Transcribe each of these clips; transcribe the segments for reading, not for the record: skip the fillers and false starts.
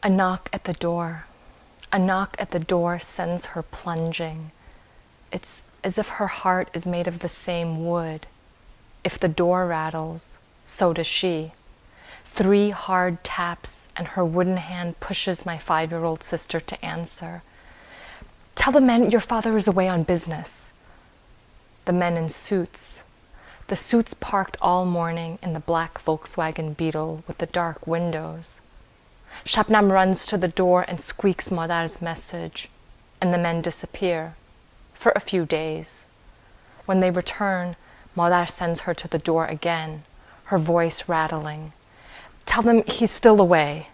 A knock at the door. A knock at the door sends her plunging. It's as if her heart is made of the same wood. If the door rattles, so does she. 3 hard taps, and her wooden hand pushes my 5-year-old sister to answer. Tell the men your father is away on business. The men in suits. The suits parked all morning in the black Volkswagen Beetle with the dark windows. Shabnam runs to the door and squeaks Madar's message, and the men disappear for a few days. When they return, Madar sends her to the door again, her voice rattling. Tell them he's still away.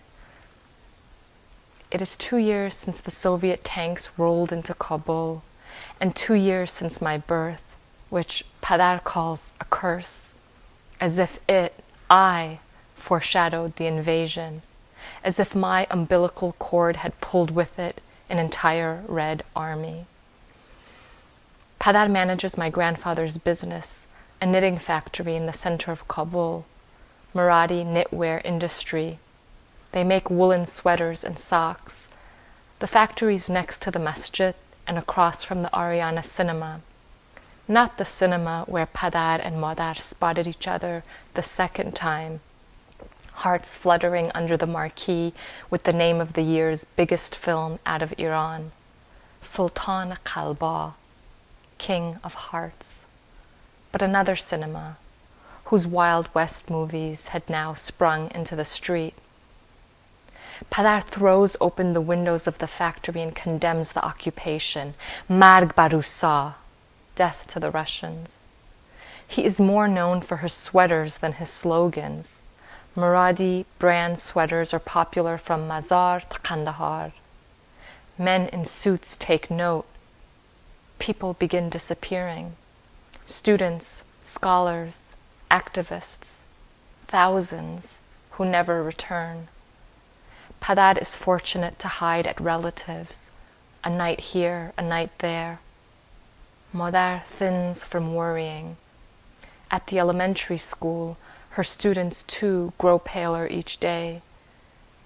It is 2 years since the Soviet tanks rolled into Kabul, and 2 years since my birth, which Padar calls a curse, as if I, foreshadowed the invasion, as if my umbilical cord had pulled with it an entire Red Army. Padar manages my grandfather's business, a knitting factory in the center of Kabul, Muradi knitwear industry. They make woolen sweaters and socks. The factory's next to the masjid and across from the Ariana cinema. Not the cinema where Padar and Madar spotted each other the second time, hearts fluttering under the marquee with the name of the year's biggest film out of Iran, Sultan Qalba, King of Hearts. But another cinema, whose Wild West movies had now sprung into the street. Padar throws open the windows of the factory and condemns the occupation. Marg bar Rusa, death to the Russians. He is more known for his sweaters than his slogans. Muradi brand sweaters are popular from Mazar to Kandahar. Men in suits take note. People begin disappearing. Students, scholars, activists, thousands who never return. Padar is fortunate to hide at relatives, a night here, a night there. Madar thins from worrying. At the elementary school, her students too grow paler each day.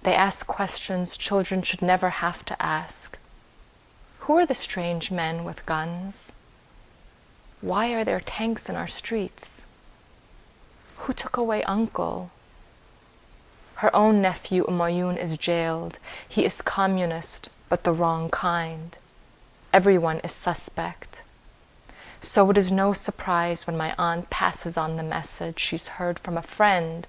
They ask questions children should never have to ask. Who are the strange men with guns? Why are there tanks in our streets? Who took away Uncle? Her own nephew Umayun is jailed. He is communist, but the wrong kind. Everyone is suspect. So it is no surprise when my aunt passes on the message she's heard from a friend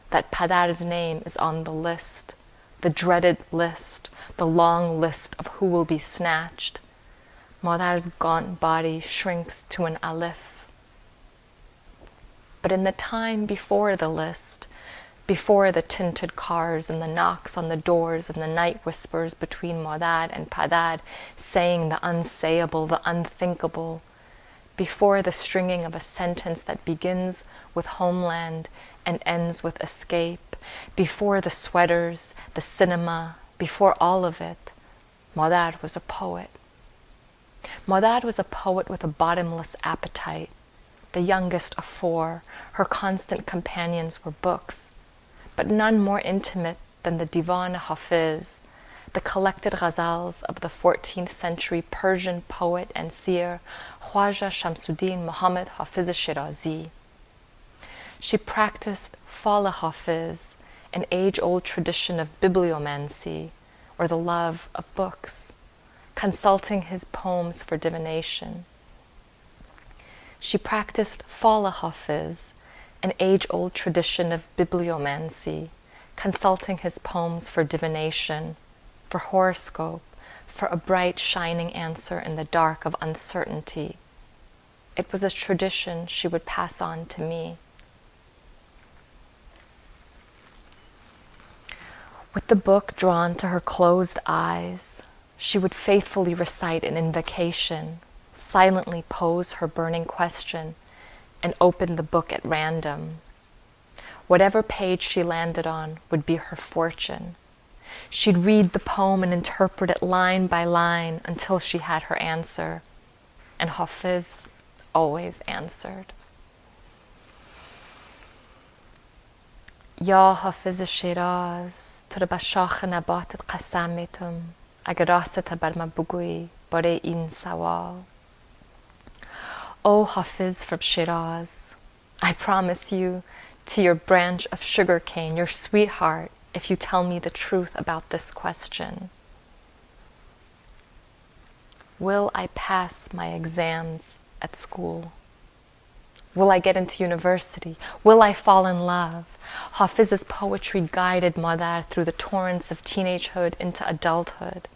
that Padar's name is on the list, the dreaded list, the long list of who will be snatched. Madar's gaunt body shrinks to an alif. But in the time before the list, before the tinted cars and the knocks on the doors and the night whispers between Madar and Padar saying the unsayable, the unthinkable, before the stringing of a sentence that begins with homeland and ends with escape, before the sweaters, the cinema, before all of it, Madar was a poet. Madar was a poet with a bottomless appetite. The youngest of 4, her constant companions were books, but none more intimate than the Divan Hafiz, the collected ghazals of the 14th century Persian poet and seer Khwaja Shamsuddin Muhammad Hafiz Shirazi. She practiced Fala Hafiz, an age-old tradition of bibliomancy, or the love of books, consulting his poems for divination. She practiced Fala Hafiz, an age-old tradition of bibliomancy, consulting his poems for divination, for horoscope, for a bright, shining answer in the dark of uncertainty. It was a tradition she would pass on to me. With the book drawn to her closed eyes, she would faithfully recite an invocation, silently pose her burning question, and open the book at random. Whatever page she landed on would be her fortune. She'd read the poem and interpret it line by line until she had her answer, and Hafiz always answered. Ya Hafiz Shiraz, تو رو به شاخ نباتت قسم میتم اگر راست بر من بگویی برای این سوال. Oh, Hafiz from Shiraz, I promise you to your branch of sugarcane, your sweetheart, if you tell me the truth about this question. Will I pass my exams at school? Will I get into university? Will I fall in love? Hafiz's poetry guided Madar through the torrents of teenagehood into adulthood.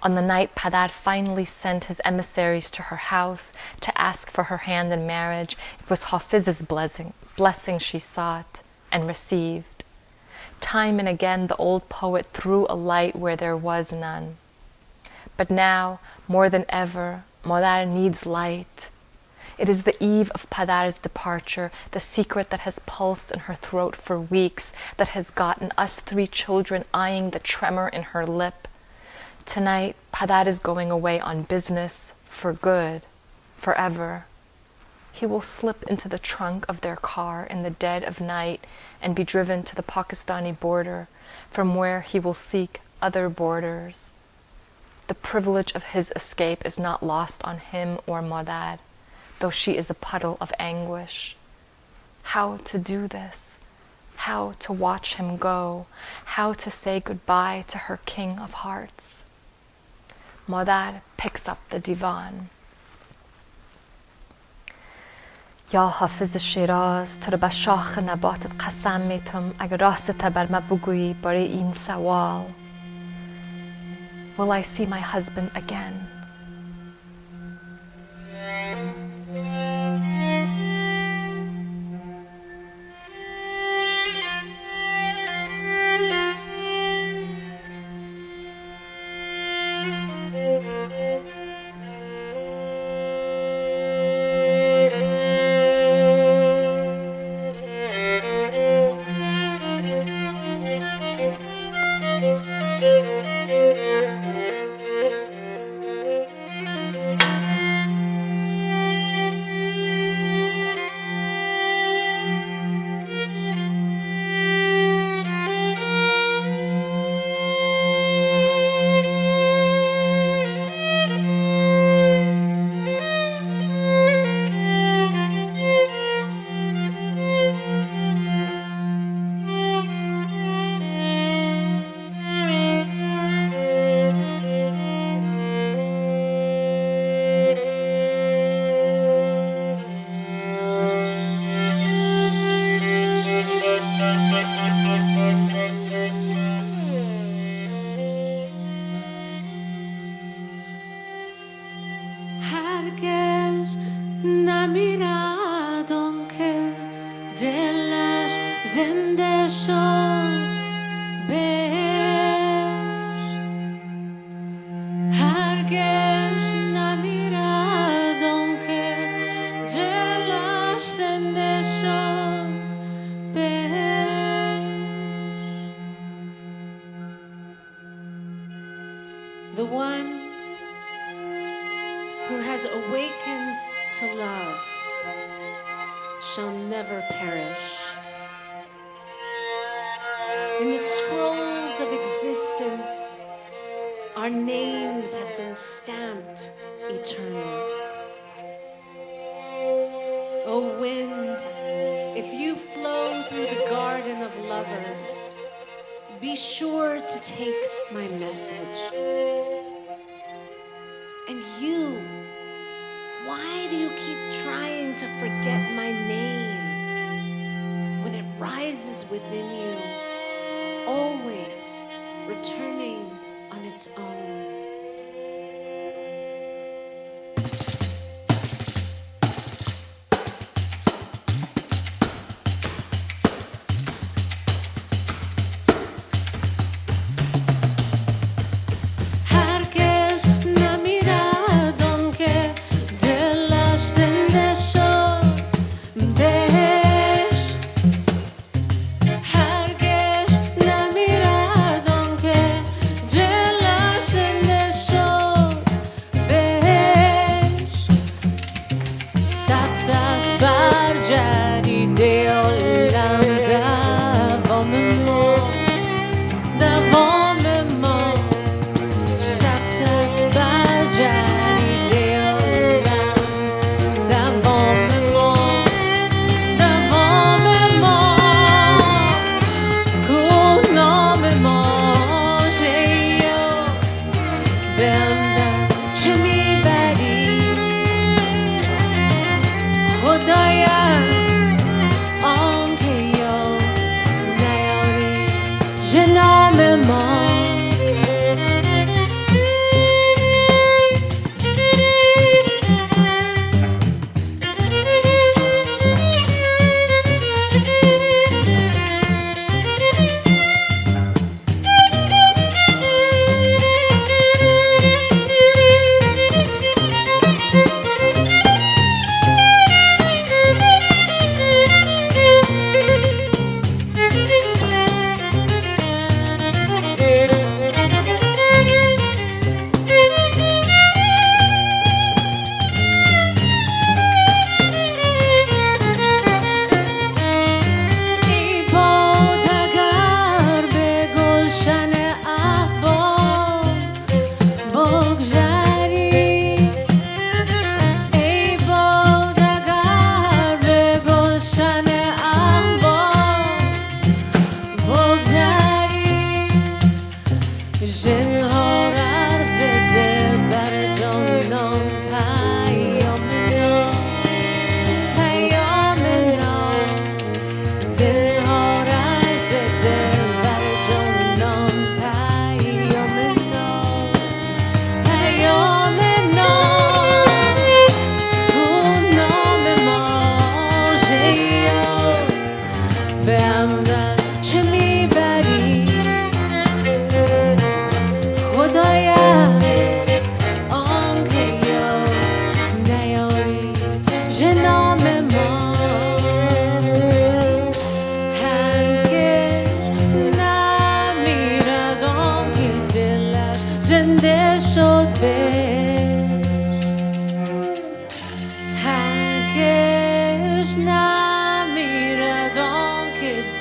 On the night Padar finally sent his emissaries to her house to ask for her hand in marriage, it was Hafiz's blessing she sought and received. Time and again the old poet threw a light where there was none. But now, more than ever, Madar needs light. It is the eve of Padar's departure, the secret that has pulsed in her throat for weeks, that has gotten us 3 children eyeing the tremor in her lip. Tonight, Padar is going away on business, for good, forever. He will slip into the trunk of their car in the dead of night and be driven to the Pakistani border, from where he will seek other borders. The privilege of his escape is not lost on him or Madar, though she is a puddle of anguish. How to do this? How to watch him go? How to say goodbye to her king of hearts? Madar picks up the divan. یا حافظ شیراز تو رو به شاخ نباتت قسم میتم اگر راست بر من بگویی برای این سوال. Will I see my husband again? The one who has awakened to love shall never perish. In the scrolls of existence, our names have been stamped eternal. O wind, if you flow through the garden of lovers, be sure to take my message. And you, why do you keep trying to forget my name when it rises within you, always returning on its own?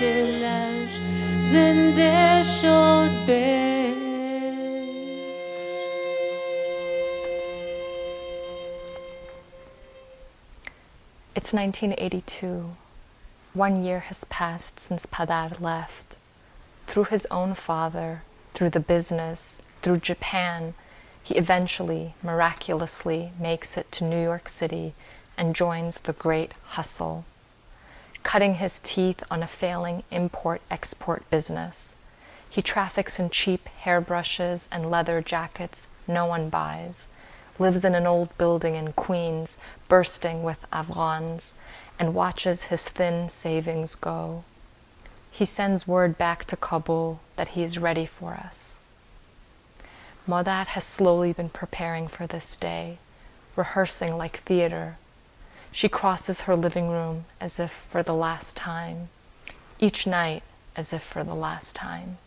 دلش زنده شد به. It's 1982. 1 year has passed since Padar left. Through his own father, through the business, through Japan, he eventually, miraculously, makes it to New York City and joins the great hustle, cutting his teeth on a failing import-export business. He traffics in cheap hairbrushes and leather jackets no one buys, lives in an old building in Queens, bursting with Afghans, and watches his thin savings go. He sends word back to Kabul that he is ready for us. Madar has slowly been preparing for this day, rehearsing like theater. She crosses her living room as if for the last time, each night as if for the last time.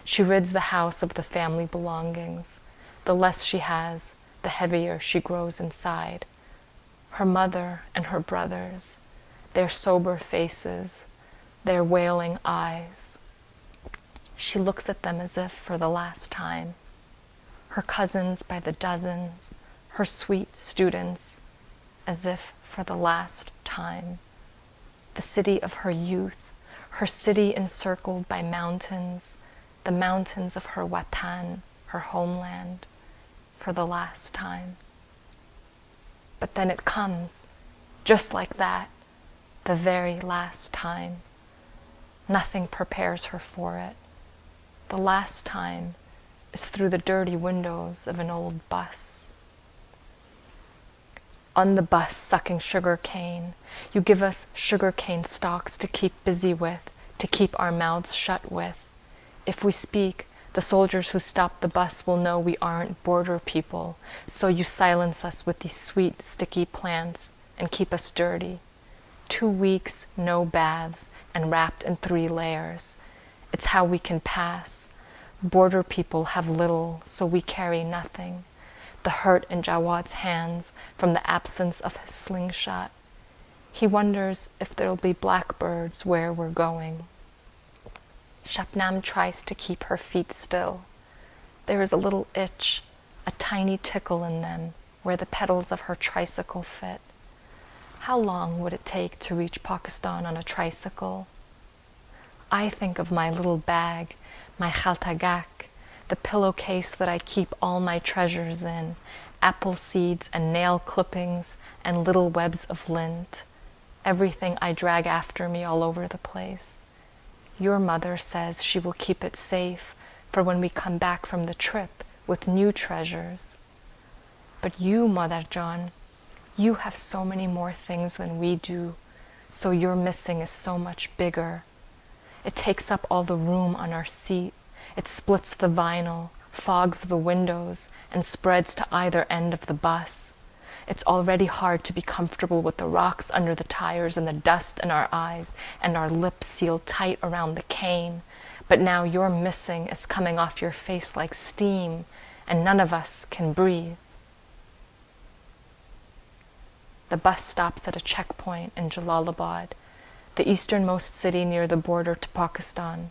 She rids the house of the family belongings. The less she has, the heavier she grows inside. Her mother and her brothers, their sober faces, their wailing eyes. She looks at them as if for the last time. Her cousins by the dozens, her sweet students, as if for the last time. The city of her youth, her city encircled by mountains, the mountains of her watan, her homeland, for the last time. But then it comes, just like that, the very last time. Nothing prepares her for it. The last time is through the dirty windows of an old bus. On the bus sucking sugar cane, you give us sugar cane stalks to keep busy with, to keep our mouths shut with. If we speak, the soldiers who stop the bus will know we aren't border people, so you silence us with these sweet, sticky plants and keep us dirty. 2 weeks, no baths, and wrapped in 3 layers. It's how we can pass. Border people have little, so we carry nothing. The hurt in Jawad's hands from the absence of his slingshot. He wonders if there'll be blackbirds where we're going. Shabnam tries to keep her feet still. There is a little itch, a tiny tickle in them where the pedals of her tricycle fit. How long would it take to reach Pakistan on a tricycle? I think of my little bag, my khaltagak, the pillowcase that I keep all my treasures in, apple seeds and nail clippings and little webs of lint, everything I drag after me all over the place. Your mother says she will keep it safe for when we come back from the trip with new treasures. But you, Mother John, you have so many more things than we do, so your missing is so much bigger. It takes up all the room on our seat. It splits the vinyl, fogs the windows, and spreads to either end of the bus. It's already hard to be comfortable with the rocks under the tires and the dust in our eyes and our lips sealed tight around the cane. But now your missing is coming off your face like steam, and none of us can breathe. The bus stops at a checkpoint in Jalalabad, the easternmost city near the border to Pakistan.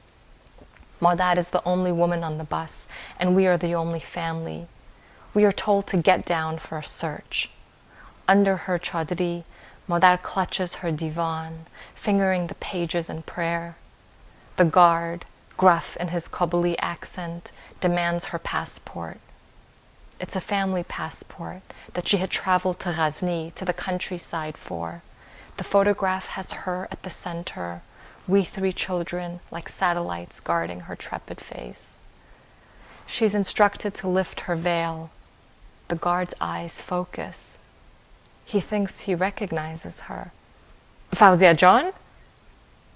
Madar is the only woman on the bus, and we are the only family. We are told to get down for a search. Under her chadri, Madar clutches her divan, fingering the pages in prayer. The guard, gruff in his Kabuli accent, demands her passport. It's a family passport that she had traveled to Ghazni, to the countryside for. The photograph has her at the center, we 3 children like satellites guarding her trepid face. She's instructed to lift her veil. The guard's eyes focus. He thinks he recognizes her. Fauzia John?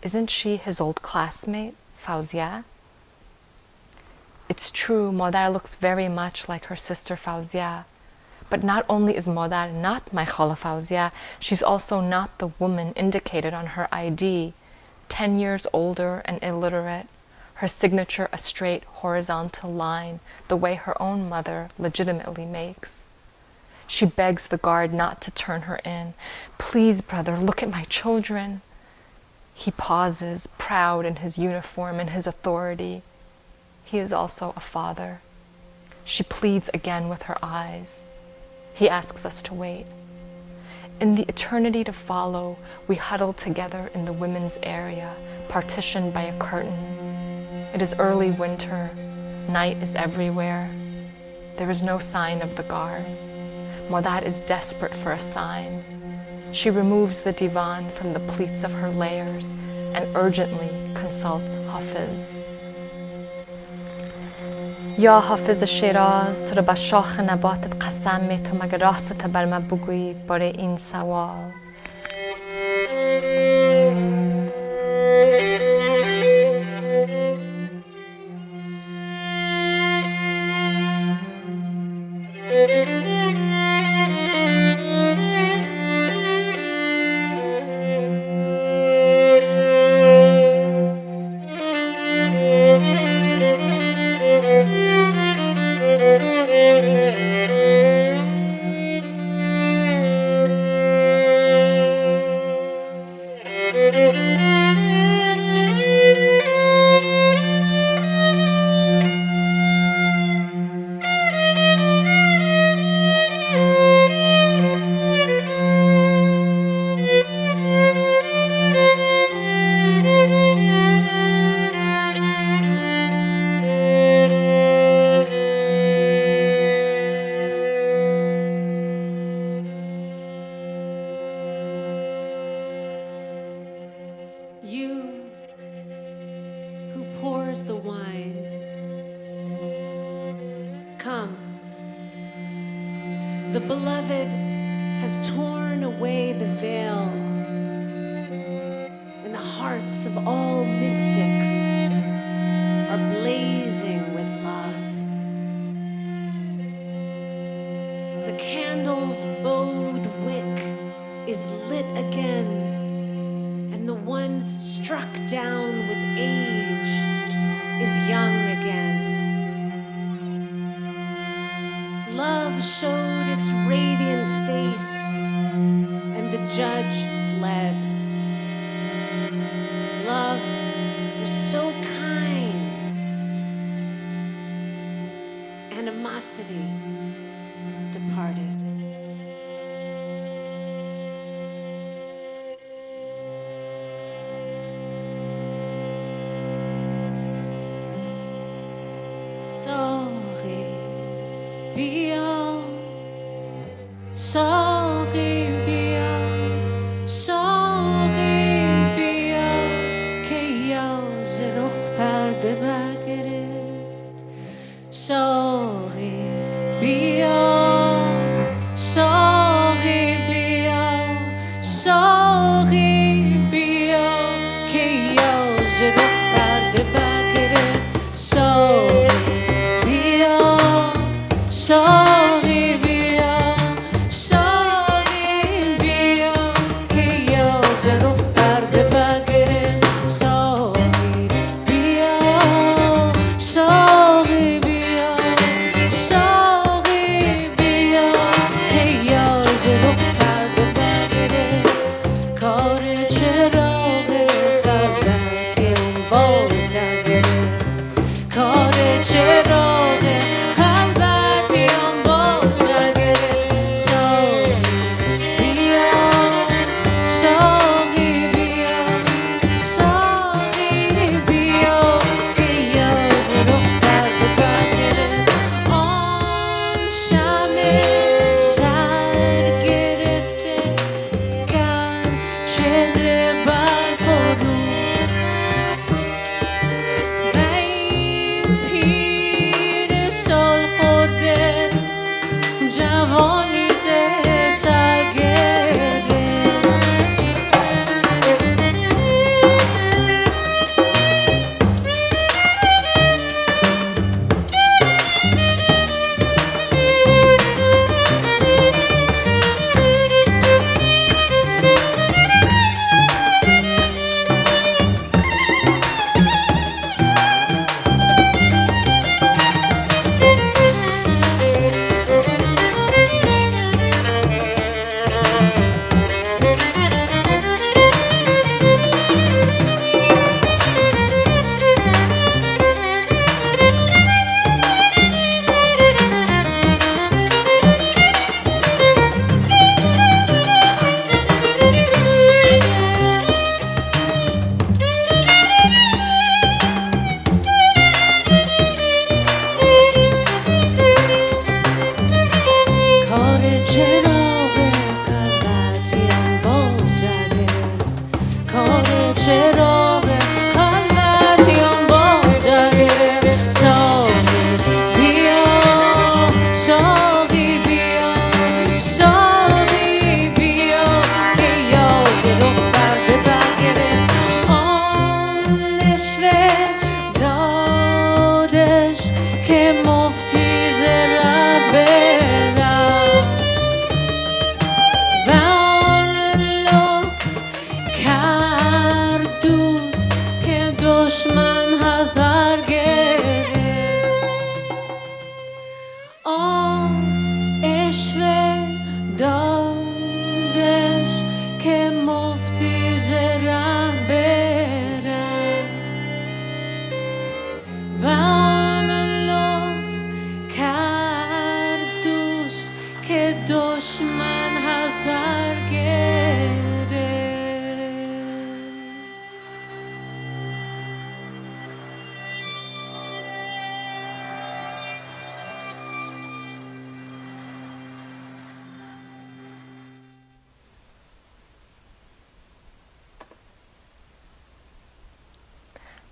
Isn't she his old classmate, Fauzia? It's true, Madar looks very much like her sister Fauzia. But not only is Madar not my Khala Fauzia, she's also not the woman indicated on her ID, 10 years older and illiterate, her signature a straight horizontal line, the way her own mother legitimately makes. She begs the guard not to turn her in. Please, brother, look at my children. He pauses, proud in his uniform and his authority. He is also a father. She pleads again with her eyes. He asks us to wait. In the eternity to follow, we huddle together in the women's area, partitioned by a curtain. It is early winter. Night is everywhere. There is no sign of the guard. Modad is desperate for a sign. She removes the divan from the pleats of her layers and urgently consults Hafiz. یا حافظ شیراز، تو رو با شاخ نباتت قسم، تو مگه راست بر من بگویی باره این سوال. The beloved has torn away the veil, and the hearts of all mystics are blazing with love. The candle's bowed wick is lit again, and the one struck down with age is young again. Love showed its radiant face, and the judge fled. Love was so kind. Animosity departed. Bia, Sahar Bia, Sahar Bia, ke yaz rukh parde bagireft. Sahar Bia, Sahar Bia, Sahar Bia, ke yaz rukh parde bagireft. Sahar Bia, Sahar Bia, Sahar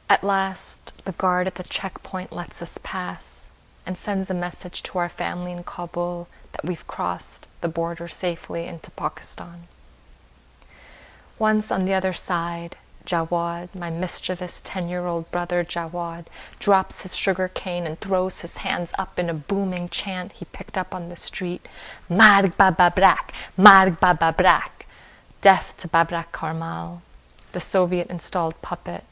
At last, the guard at the checkpoint lets us pass and sends a message to our family in Kabul that we've crossed the border safely into Pakistan. Once on the other side, Jawad, my mischievous 10-year-old brother Jawad, drops his sugar cane and throws his hands up in a booming chant he picked up on the street. Marg Baba Brak! Marg Baba Brak! Death to Babrak Karmal, the Soviet-installed puppet.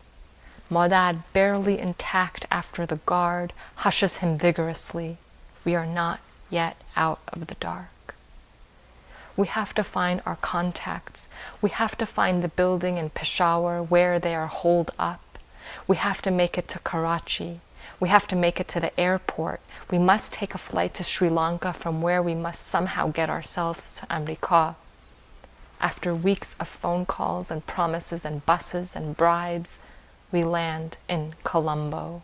Madad, barely intact after the guard, hushes him vigorously. We are not yet out of the dark. We have to find our contacts. We have to find the building in Peshawar where they are holed up. We have to make it to Karachi. We have to make it to the airport. We must take a flight to Sri Lanka from where we must somehow get ourselves to America. After weeks of phone calls and promises and buses and bribes, we land in Colombo.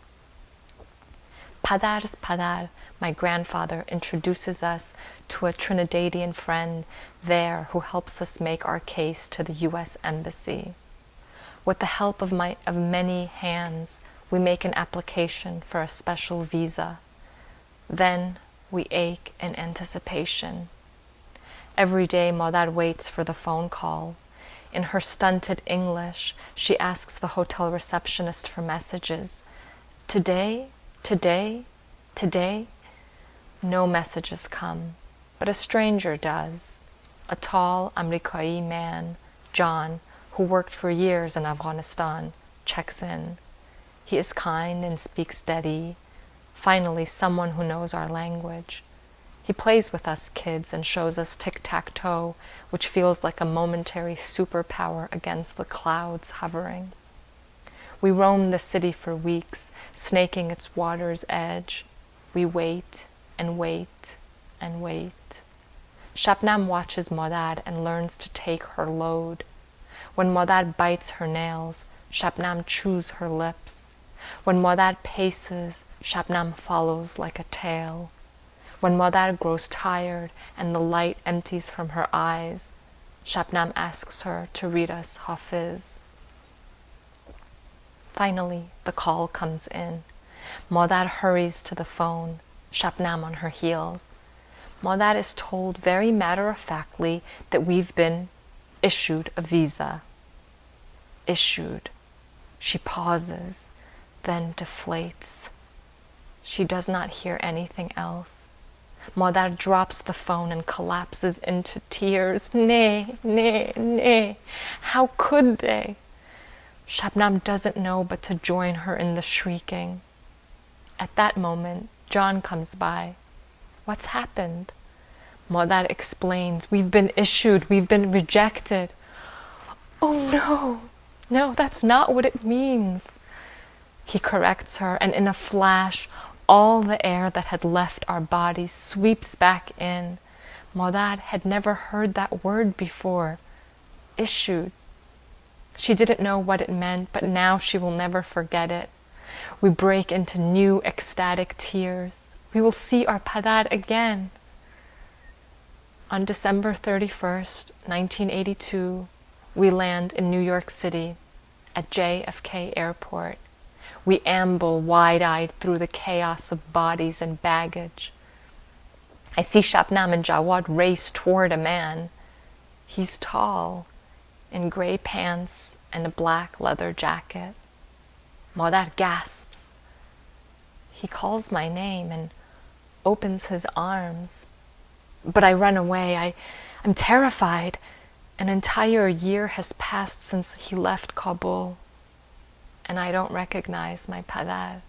Padar's Padar, my grandfather, introduces us to a Trinidadian friend there who helps us make our case to the U.S. Embassy. With the help of many hands, we make an application for a special visa. Then we ache in anticipation. Every day, Madar waits for the phone call. In her stunted English, she asks the hotel receptionist for messages. Today? Today? Today? No messages come, but a stranger does. A tall Amerikai man, John, who worked for years in Afghanistan, checks in. He is kind and speaks steady. Finally, someone who knows our language. He plays with us kids and shows us tic-tac-toe, which feels like a momentary superpower against the clouds hovering. We roam the city for weeks, snaking its water's edge. We wait and wait and wait. Shabnam watches Madad and learns to take her load. When Madad bites her nails, Shabnam chews her lips. When Madad paces, Shabnam follows like a tail. When Madad grows tired and the light empties from her eyes, Shabnam asks her to read us Hafiz. Finally, the call comes in. Madad hurries to the phone, Shabnam on her heels. Madad is told very matter-of-factly that we've been issued a visa. Issued. She pauses, then deflates. She does not hear anything else. Madar drops the phone and collapses into tears. Nay, nay, nay. How could they? Shabnam doesn't know but to join her in the shrieking. At that moment, John comes by. What's happened? Madar explains. We've been issued. We've been rejected. Oh no. No, that's not what it means. He corrects her, and in a flash, all the air that had left our bodies sweeps back in. Madad had never heard that word before. Issued. She didn't know what it meant, but now she will never forget it. We break into new ecstatic tears. We will see our Padar again. On December 31st, 1982, we land in New York City at JFK Airport. We amble wide-eyed through the chaos of bodies and baggage. I see Shabnam and Jawad race toward a man. He's tall, in gray pants and a black leather jacket. Madar gasps. He calls my name and opens his arms. But I run away. I'm terrified. An entire year has passed since he left Kabul, and I don't recognize my Padar.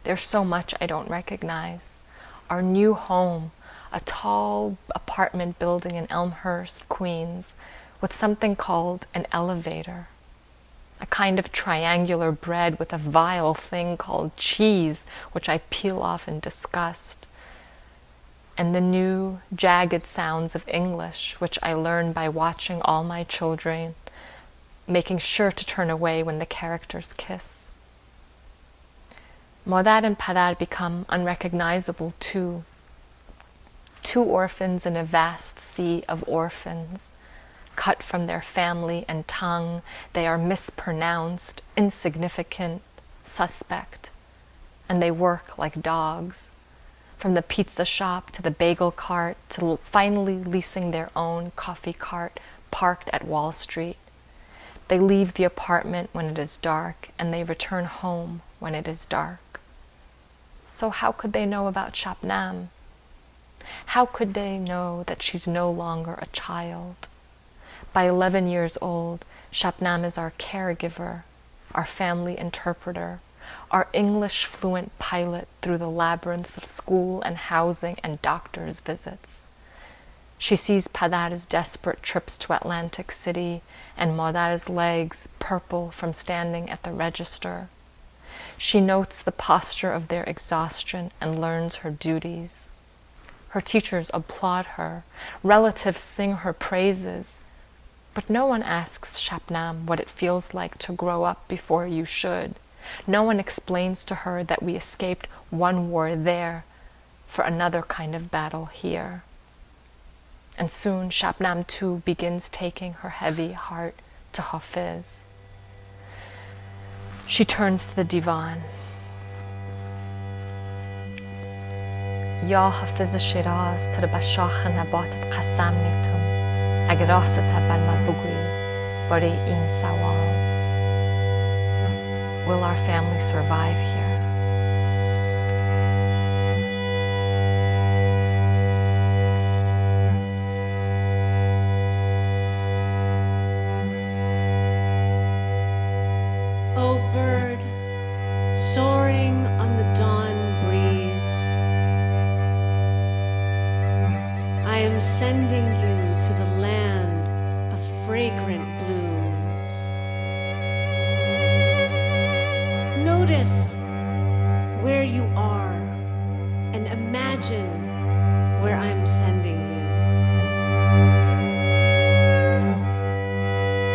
There's so much I don't recognize. Our new home, a tall apartment building in Elmhurst, Queens, with something called an elevator. A kind of triangular bread with a vile thing called cheese, which I peel off in disgust. And the new, jagged sounds of English, which I learned by watching all my children, making sure to turn away when the characters kiss. Madad and Padar become unrecognizable too. Two orphans in a vast sea of orphans. cut from their family and tongue. They are mispronounced, insignificant, suspect, and they work like dogs. From the pizza shop to the bagel cart to finally leasing their own coffee cart parked at Wall Street. They leave the apartment when it is dark and they return home when it is dark. So how could they know about Shabnam? How could they know that she's no longer a child? By 11 years old, Shabnam is our caregiver, our family interpreter, our English fluent pilot through the labyrinths of school and housing and doctor's visits. She sees Padar's desperate trips to Atlantic City and Madar's legs purple from standing at the register. She notes the posture of their exhaustion and learns her duties. Her teachers applaud her, relatives sing her praises, but no one asks Shabnam what it feels like to grow up before you should. No one explains to her that we escaped one war there for another kind of battle here. And soon Shabnam too begins taking her heavy heart to Hafiz. She turns to the divan. یا حافظ شیراز تو رو به شاخ نباتت قسم میتون اگه راست بر من بگویی برای این سوال Will our family survive here? O bird, soaring on the dawn breeze, I am sending you to the land of fragrant blooms. Notice where you are and imagine where I'm sending you.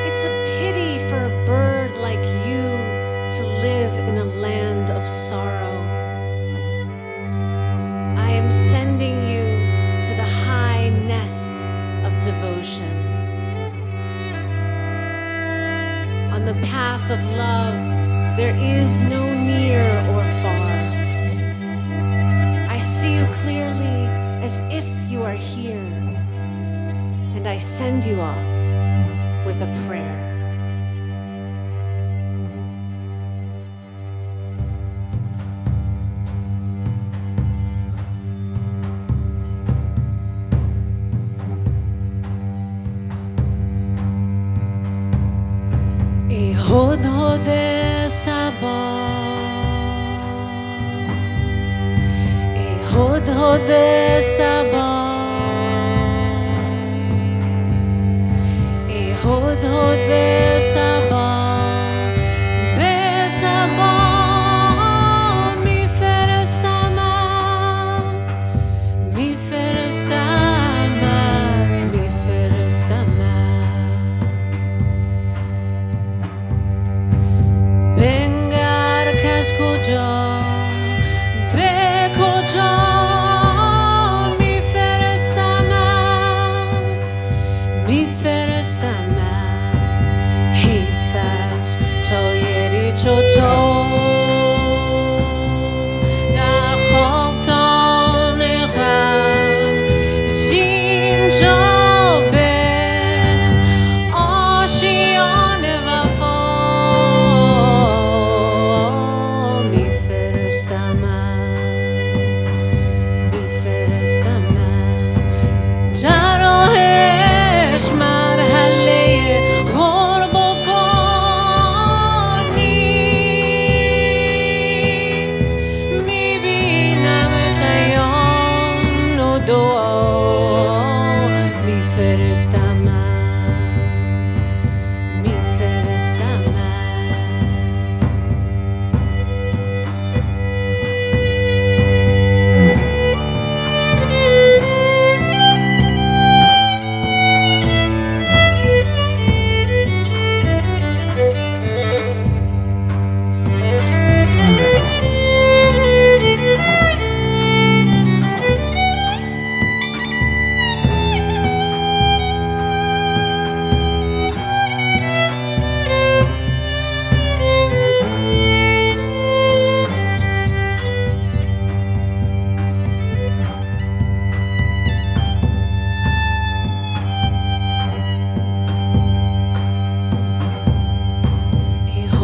It's a pity for a bird like you to live in a land of sorrow. I am sending you to the high nest of devotion. On the path of love, there is no near or far. I see you clearly as if you are here, and I send you off with a prayer. هدهد صبا ای هدهد صبا ای هدهد صبا به صبا میفرستمت میفرستمت میفرستمت بنگر که از کجا به کجا میفرستمت میفرستمت حیف است طایری چو تو در خاکدان غم زینجا به آشیان وفا میفرستمت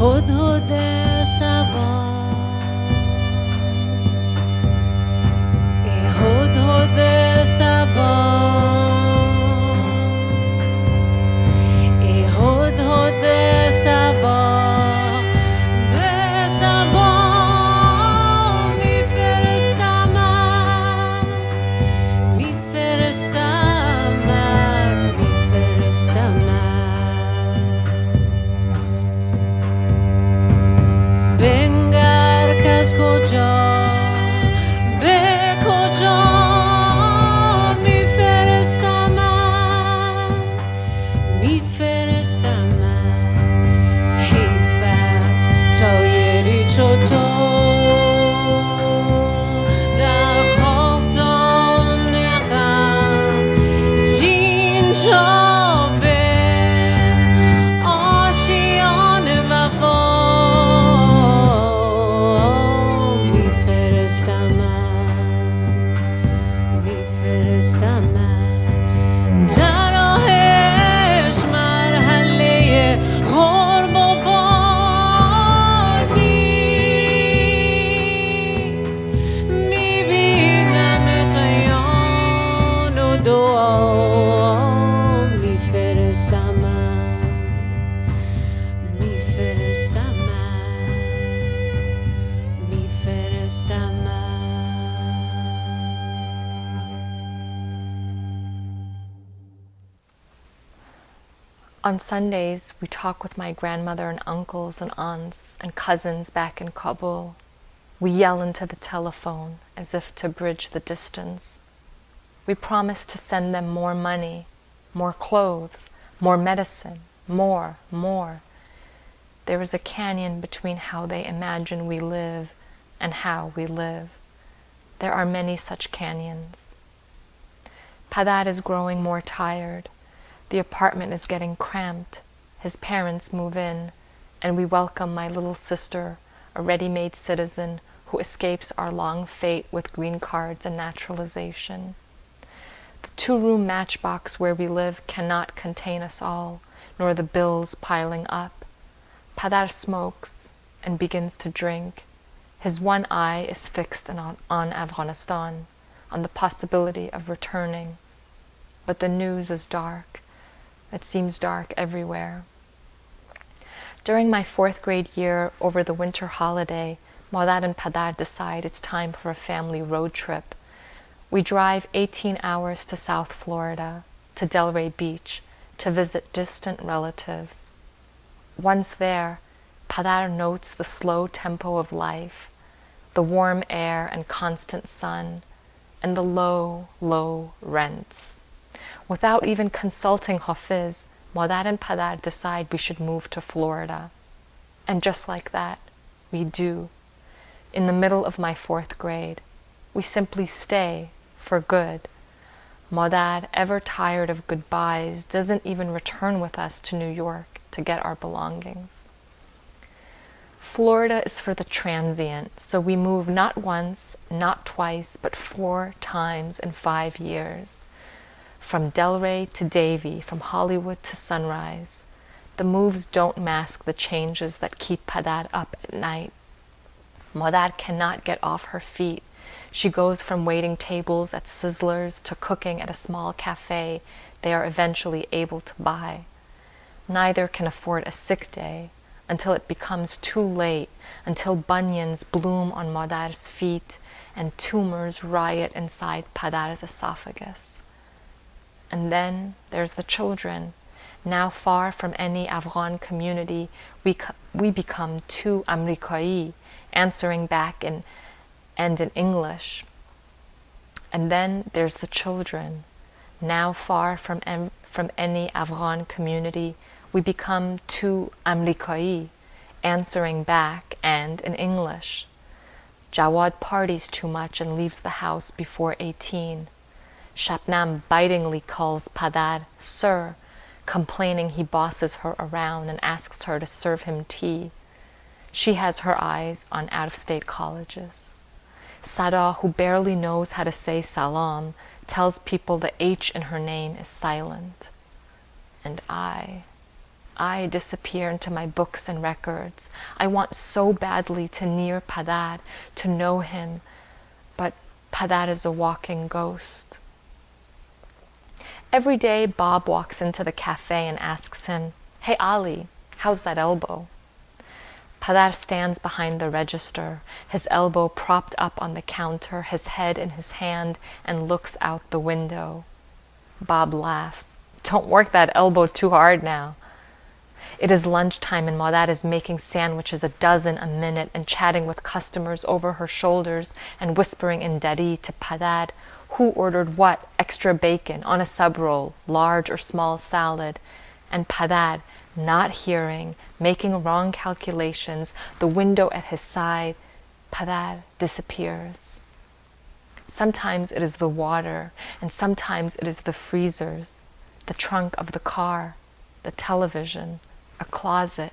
هدهد صبا ای هدهد صبا ای هدهد صبا به صبا میفرستمت بنگر که از کجا به کجا میفرستمت حیف است تایری چطور در خاکدان غم زینجا به آشیان وفا میفرستمت در راهش مرحله غرب و باد نیست میبینمت عیان و دعا میفرستمت On Sundays, we talk with my grandmother and uncles and aunts and cousins back in Kabul. We yell into the telephone as if to bridge the distance. We promise to send them more money, more clothes, more medicine, more. There is a canyon between how they imagine we live and how we live. There are many such canyons. Padar is growing more tired. The apartment is getting cramped. His parents move in, and we welcome my little sister, a ready-made citizen who escapes our long fate with green cards and naturalization. The 2-room matchbox where we live cannot contain us all, nor the bills piling up. Padar smokes and begins to drink. His one eye is fixed on Afghanistan, on the possibility of returning. But the news is dark. It seems dark everywhere. During my 4th grade year, over the winter holiday, Madar and Padar decide it's time for a family road trip. We drive 18 hours to South Florida, to Delray Beach, to visit distant relatives. Once there, Padar notes the slow tempo of life, the warm air and constant sun, and the low rents. Without even consulting Hafiz, Madar and Padar decide we should move to Florida. And just like that, we do. In the middle of my 4th grade, we simply stay for good. Madar, ever tired of goodbyes, doesn't even return with us to New York to get our belongings. Florida is for the transient, so we move not once, not twice, but 4 times in 5 years. From Delray to Davie, from Hollywood to Sunrise. The moves don't mask the changes that keep Padar up at night. Madar cannot get off her feet. She goes from waiting tables at Sizzlers to cooking at a small cafe they are eventually able to buy. Neither can afford a sick day until it becomes too late, until bunions bloom on Madar's feet and tumors riot inside Padar's esophagus. And then there's the children. Now far from any Afghan community, we become too Amerikai, answering back in English. And then there's the children. Now far from any Afghan community, we become too Amerikai, answering back and in English. Jawad parties too much and leaves the house before 18. Shabnam bitingly calls Padar Sir, complaining he bosses her around and asks her to serve him tea. She has her eyes on out-of-state colleges. Sada, who barely knows how to say salam, tells people the H in her name is silent. And I I disappear into my books and records. I want so badly to near Padar, to know him, but Padar is a walking ghost. Every day, Bob walks into the cafe and asks him, "Hey Ali, how's that elbow?" Padar stands behind the register, his elbow propped up on the counter, his head in his hand, and looks out the window. Bob laughs. "Don't work that elbow too hard now." It is lunchtime and Madar is making sandwiches a dozen a minute and chatting with customers over her shoulders and whispering in Dari to Padar who ordered what, extra bacon on a sub roll, large or small salad, and Padar, not hearing, making wrong calculations, the window at his side, Padar disappears. Sometimes it is the water, and sometimes it is the freezers, the trunk of the car, the television, a closet,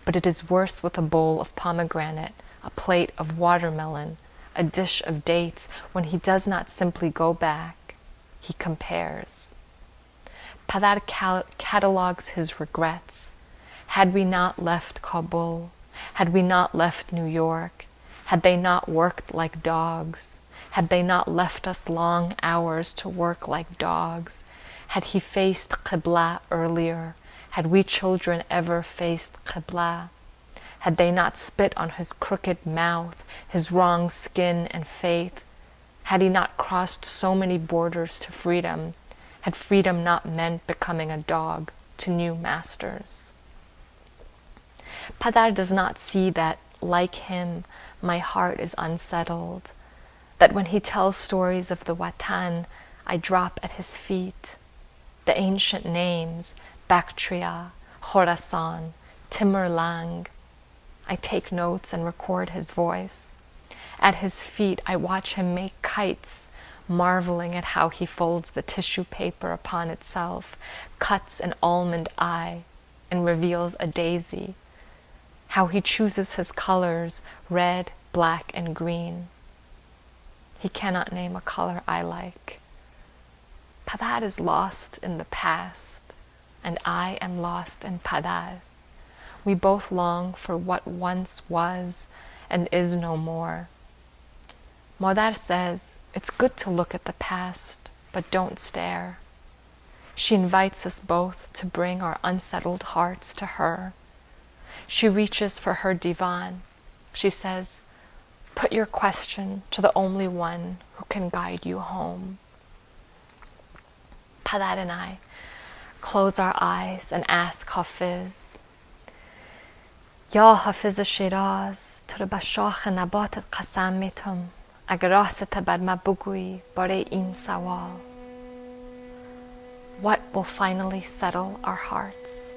but it is worse with a bowl of pomegranate, a plate of watermelon, a dish of dates, when he does not simply go back, he compares. Padar catalogues his regrets. Had we not left Kabul, had we not left New York, had they not worked like dogs, had they not left us long hours to work like dogs, had he faced Qibla earlier, had we children ever faced Qibla, had they not spit on his crooked mouth, his wrong skin and faith, had he not crossed so many borders to freedom, had freedom not meant becoming a dog to new masters. Padar does not see that, like him, my heart is unsettled, that when he tells stories of the Watan, I drop at his feet. The ancient names, Bactria, Khorasan, Timurlang. I take notes and record his voice. At his feet, I watch him make kites, marveling at how he folds the tissue paper upon itself, cuts an almond eye, and reveals a daisy. How he chooses his colors, red, black, and green. He cannot name a color I like. Padar is lost in the past, and I am lost in Padar. We both long for what once was and is no more. Madar says, it's good to look at the past, but don't stare. She invites us both to bring our unsettled hearts to her. She reaches for her divan. She says, put your question to the only one who can guide you home. Padar and I close our eyes and ask Hafiz, Ya Hafiz Shiraz, تو رو به شاخ نباتت قسم میتم اگر راست بر ما بگویی برای این سوال. What will finally settle our hearts?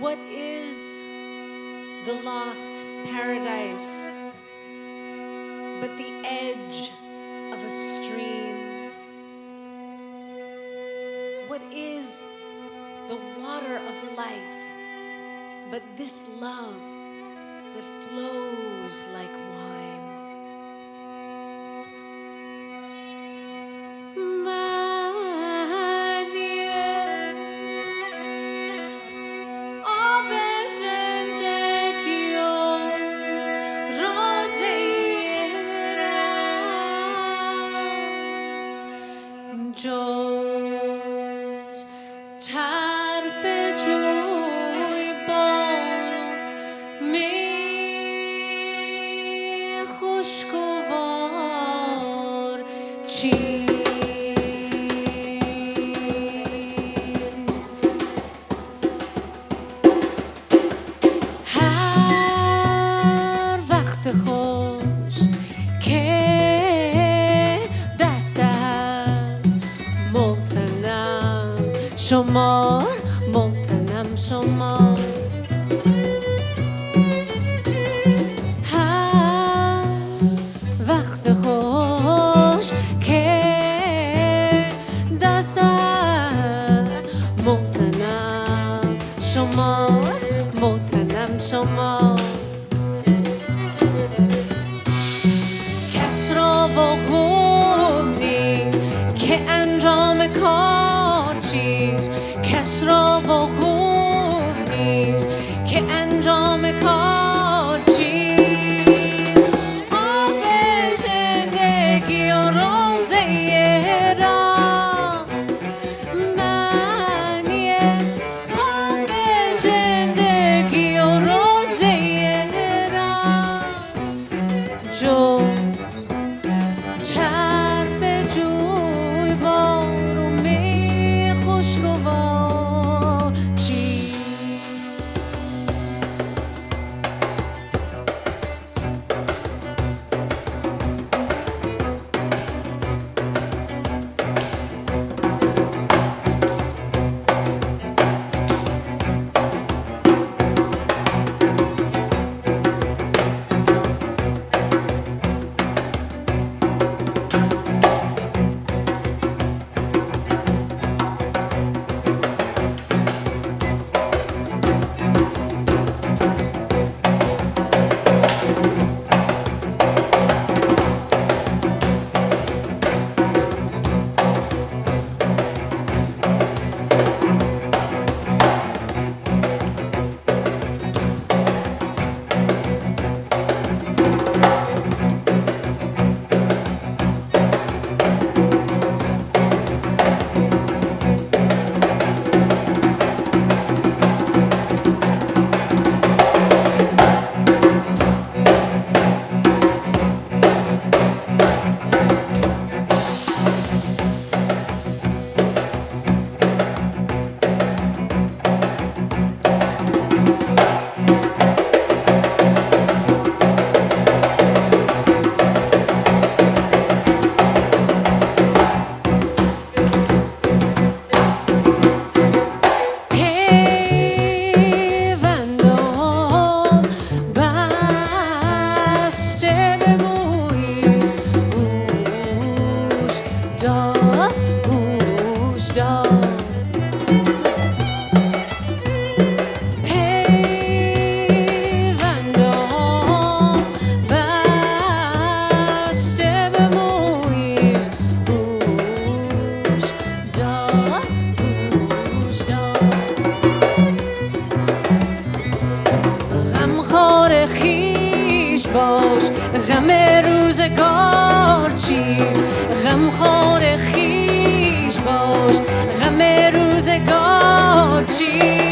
What is the lost paradise but the edge of a stream? What is the water of life but this love that flows like wine? شمار ممتنم شمار هر وقت خوش که دستر ممتنم شمار ممتنم شمار کس را وقوع نیست که انجام کار چیست کس را وقوع نیست که انجام کار چیست آب زندگی و روزه را معنی آب زندگی و روزه را جو چرف جوی بار و می خوشگوار چی غم روزگار چیست غمخوار خویش باش غم روزگار چیست